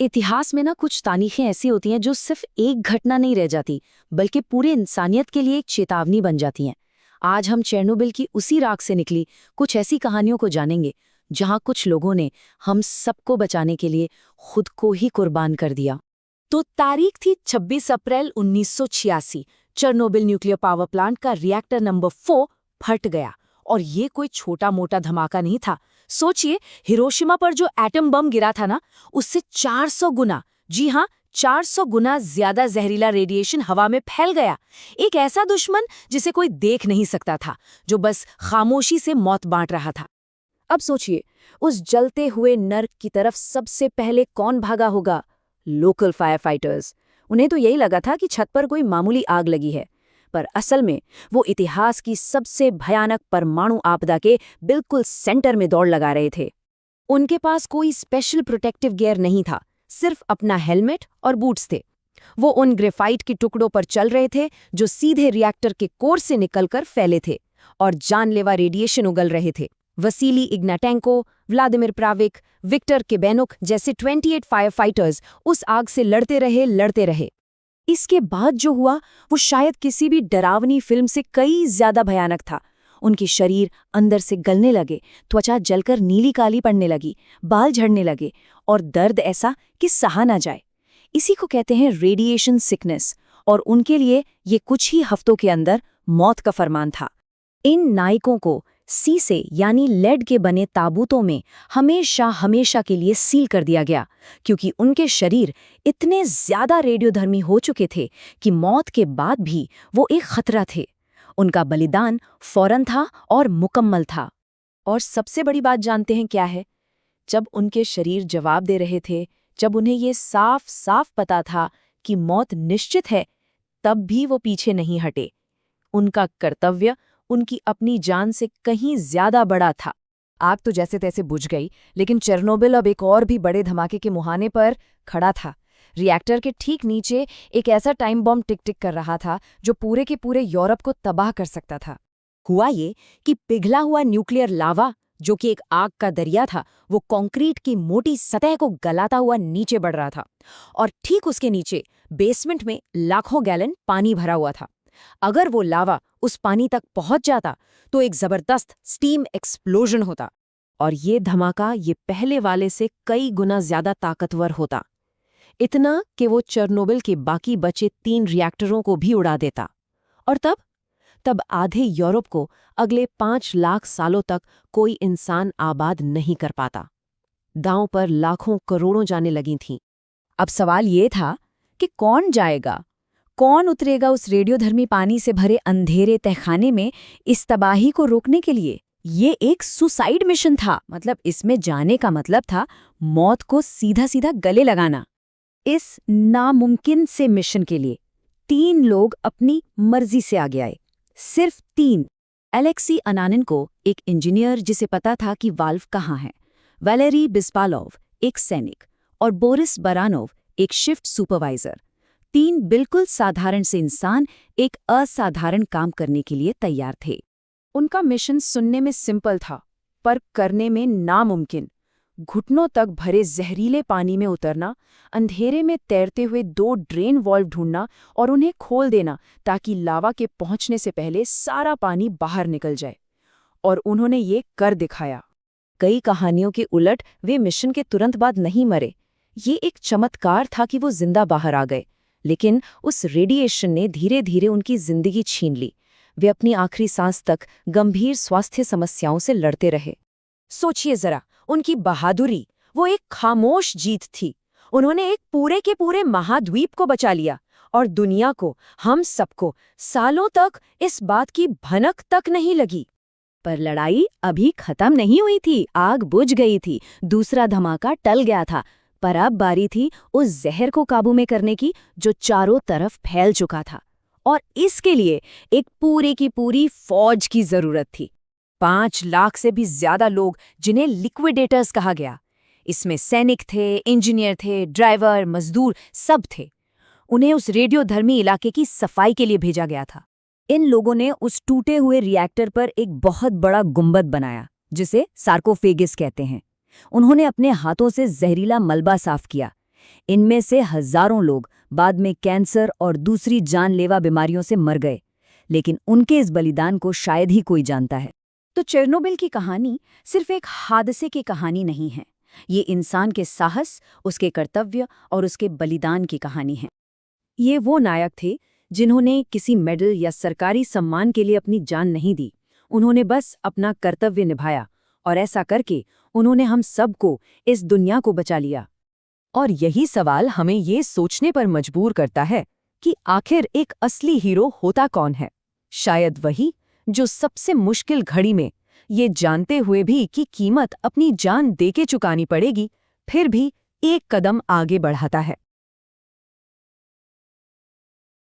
इतिहास में ना कुछ तारीखें ऐसी होती हैं जो सिर्फ एक घटना नहीं रह जाती, बल्कि पूरे इंसानियत के लिए एक चेतावनी बन जाती हैं। आज हम चेरनोबिल की उसी राख से निकली कुछ ऐसी कहानियों को जानेंगे, जहां कुछ लोगों ने हम सबको बचाने के लिए खुद को ही कुर्बान कर दिया। तो तारीख थी 26 अप्रैल 1986। चेरनोबिल न्यूक्लियर पावर प्लांट का रिएक्टर नंबर 4 फट गया। और ये कोई छोटा मोटा धमाका नहीं था। सोचिए, हिरोशिमा पर जो एटम बम गिरा था ना, उससे 400 गुना, जी हाँ, 400 गुना ज्यादा जहरीला रेडिएशन हवा में फैल गया। एक ऐसा दुश्मन जिसे कोई देख नहीं सकता था, जो बस खामोशी से मौत बांट रहा था। अब सोचिए, उस जलते हुए नर्क की तरफ सबसे पहले कौन भागा होगा? Local fire fighters. उन्हें तो यही लगा था कि छत पर कोई मामूली आग लगी है, पर असल में वो इतिहास की सबसे भयानक परमाणु आपदा के बिल्कुल सेंटर में दौड़ लगा रहे थे। उनके पास कोई स्पेशल प्रोटेक्टिव गियर नहीं था, सिर्फ अपना हेलमेट और बूट्स थे। वो उन ग्रेफाइट के टुकड़ों पर चल रहे थे जो सीधे रिएक्टर के कोर से निकलकर फैले थे और जानलेवा रेडिएशन उगल रहे थे। वसीली इग्नाटेंको, व्लादिमीर प्राविक, विक्टर केबेनुक जैसे 28 फायर फाइटर्स उस आग से लड़ते रहे। इसके बाद जो हुआ वो शायद किसी भी डरावनी फिल्म से कई ज्यादा भयानक था। उनके शरीर अंदर से गलने लगे, त्वचा जलकर नीली काली पड़ने लगी, बाल झड़ने लगे और दर्द ऐसा कि सहा ना जाए। इसी को कहते हैं रेडिएशन सिकनेस, और उनके लिए ये कुछ ही हफ्तों के अंदर मौत का फरमान था। इन नायकों को शीशे यानी लेड के बने ताबूतों में हमेशा के लिए सील कर दिया गया, क्योंकि उनके शरीर इतने ज्यादा रेडियोधर्मी हो चुके थे कि मौत के बाद भी वो एक खतरा थे। उनका बलिदान फौरन था और मुकम्मल था। और सबसे बड़ी बात जानते हैं क्या है? जब उनके शरीर जवाब दे रहे थे, जब उन्हें ये साफ साफ पता था कि मौत निश्चित है, तब भी वो पीछे नहीं हटे। उनका कर्तव्य उनकी अपनी जान से कहीं ज्यादा बड़ा था। आग तो जैसे तैसे बुझ गई, लेकिन चेरनोबिल अब एक और भी बड़े धमाके के मुहाने पर खड़ा था। रिएक्टर के ठीक नीचे एक ऐसा टाइम बॉम्ब टिक टिक कर रहा था जो पूरे के पूरे यूरोप को तबाह कर सकता था। हुआ ये कि पिघला हुआ न्यूक्लियर लावा, जो कि एक आग का दरिया था, वो कंक्रीट की मोटी सतह को गलाता हुआ नीचे बढ़ रहा था। और ठीक उसके नीचे बेसमेंट में लाखों गैलन पानी भरा हुआ था। अगर वो लावा उस पानी तक पहुंच जाता तो एक जबरदस्त स्टीम एक्सप्लोजन होता, और ये धमाका ये पहले वाले से कई गुना ज्यादा ताकतवर होता। इतना कि वो चेरनोबिल के बाकी बचे 3 रिएक्टरों को भी उड़ा देता। और तब आधे यूरोप को अगले 5 लाख सालों तक कोई इंसान आबाद नहीं कर पाता। दांव पर लाखों करोड़ों जाने लगी थीं। अब सवाल ये था कि कौन जाएगा, कौन उतरेगा उस रेडियोधर्मी पानी से भरे अंधेरे तहखाने में इस तबाही को रोकने के लिए? ये एक सुसाइड मिशन था। मतलब इसमें जाने का मतलब था मौत को सीधा सीधा गले लगाना। इस नामुमकिन से मिशन के लिए 3 लोग अपनी मर्जी से आगे आए। सिर्फ 3। एलेक्सी अनानिनको, एक इंजीनियर जिसे पता था कि वाल्व कहाँ है, वैलेरी बिस्पालोव, एक सैनिक, और बोरिस बारानोव, एक शिफ्ट सुपरवाइजर। 3 बिल्कुल साधारण से इंसान एक असाधारण काम करने के लिए तैयार थे। उनका मिशन सुनने में सिंपल था, पर करने में नामुमकिन। घुटनों तक भरे जहरीले पानी में उतरना, अंधेरे में तैरते हुए 2 ड्रेन वॉल्व ढूंढना और उन्हें खोल देना ताकि लावा के पहुंचने से पहले सारा पानी बाहर निकल जाए। और उन्होंने ये कर दिखाया। कई कहानियों के उलट वे मिशन के तुरंत बाद नहीं मरे। ये एक चमत्कार था कि वो जिंदा बाहर आ गए, लेकिन उस रेडिएशन ने धीरे धीरे उनकी जिंदगी छीन ली। वे अपनी आखिरी सांस तक गंभीर स्वास्थ्य समस्याओं से लड़ते रहे। सोचिए जरा, उनकी बहादुरी, वो एक खामोश जीत थी। उन्होंने एक पूरे के पूरे महाद्वीप को बचा लिया, और दुनिया को, हम सबको सालों तक इस बात की भनक तक नहीं लगी। पर लड़ाई अभी खत्म नहीं हुई थी। आग बुझ गई थी, दूसरा धमाका टल गया था, पर अब बारी थी उस जहर को काबू में करने की जो चारों तरफ फैल चुका था। और इसके लिए एक पूरे की पूरी फौज की जरूरत थी। 5 लाख से भी ज्यादा लोग, जिन्हें लिक्विडेटर्स कहा गया। इसमें सैनिक थे, इंजीनियर थे, ड्राइवर, मजदूर, सब थे। उन्हें उस रेडियोधर्मी इलाके की सफाई के लिए भेजा गया था। इन लोगों ने उस टूटे हुए रिएक्टर पर एक बहुत बड़ा गुंबद बनाया, जिसे सार्कोफेगिस कहते हैं। उन्होंने अपने हाथों से जहरीला मलबा साफ किया। इनमें से हजारों लोग बाद में कैंसर और दूसरी जानलेवा बीमारियों से मर गए, लेकिन उनके इस बलिदान को शायद ही कोई जानता है। तो चेरनोबिल की कहानी सिर्फ एक हादसे की कहानी नहीं है, ये इंसान के साहस, उसके कर्तव्य और उसके बलिदान की कहानी है। ये वो नायक थे जिन्होंने किसी मेडल या सरकारी सम्मान के लिए अपनी जान नहीं दी। उन्होंने बस अपना कर्तव्य निभाया, और ऐसा करके उन्होंने हम सबको, इस दुनिया को बचा लिया। और यही सवाल हमें ये सोचने पर मजबूर करता है कि आखिर एक असली हीरो होता कौन है। शायद वही जो सबसे मुश्किल घड़ी में, ये जानते हुए भी कि कीमत अपनी जान देके चुकानी पड़ेगी, फिर भी एक कदम आगे बढ़ाता है।